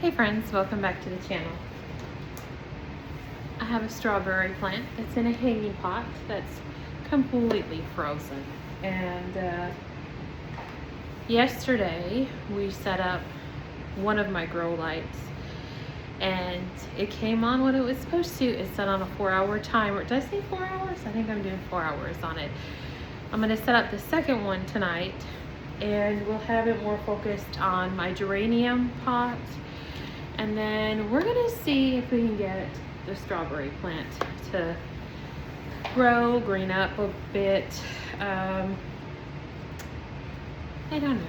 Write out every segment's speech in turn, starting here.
Hey friends, welcome back to the channel. I have a strawberry plant that's in a hanging pot that's completely frozen. And yesterday we set up one of my grow lights and it came on when it was supposed to. It's set on a 4-hour timer. Did I say 4 hours? I think I'm doing 4 hours on it. I'm gonna set up the second one tonight and we'll have it more focused on my geranium pot. And then we're gonna see if we can get the strawberry plant to grow, green up a bit. I don't know,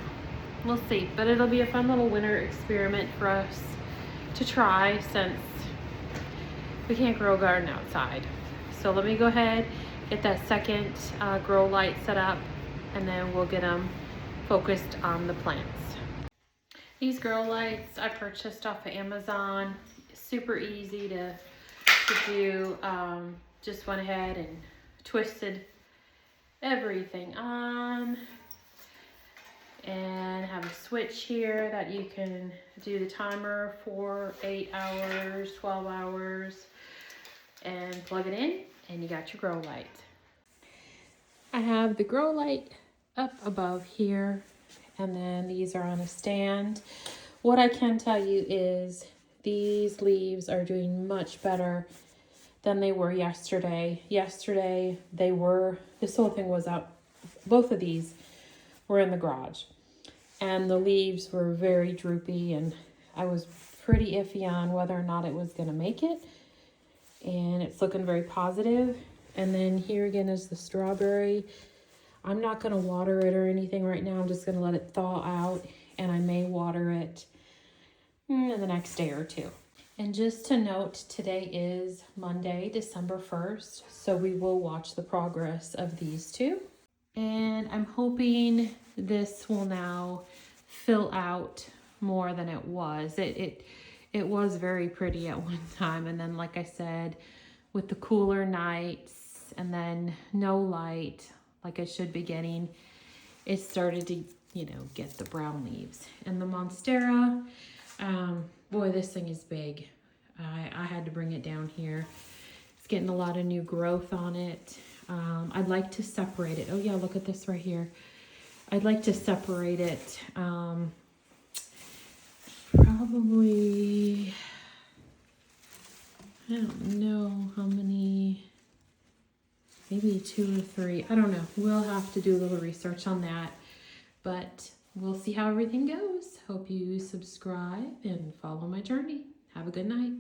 we'll see. But it'll be a fun little winter experiment for us to try since we can't grow a garden outside. So let me go ahead, get that second grow light set up, and then we'll get them focused on the plants. These grow lights I purchased off of Amazon. Super easy to do. Just went ahead and twisted everything on, and have a switch here that you can do the timer for 8 hours, 12 hours, and plug it in and you got your grow light. I have the grow light up above here, and then these are on a stand. What I can tell you is these leaves are doing much better than they were yesterday. Yesterday, this whole thing was out. Both of these were in the garage, and the leaves were very droopy, and I was pretty iffy on whether or not it was gonna make it. And it's looking very positive. And then here again is the strawberry. I'm not gonna water it or anything right now. I'm just gonna let it thaw out, and I may water it in the next day or two. And just to note, today is Monday, December 1st, so we will watch the progress of these two. And I'm hoping this will now fill out more than it was. It was very pretty at one time, and then like I said, with the cooler nights and then no light like I should be getting, it started to, get the brown leaves. And the Monstera, boy, this thing is big. I had to bring it down here. It's getting a lot of new growth on it. I'd like to separate it. Oh yeah, look at this right here. I'd like to separate it. Probably, I don't know how many, maybe 2 or 3. I don't know. We'll have to do a little research on that, but we'll see how everything goes. Hope you subscribe and follow my journey. Have a good night.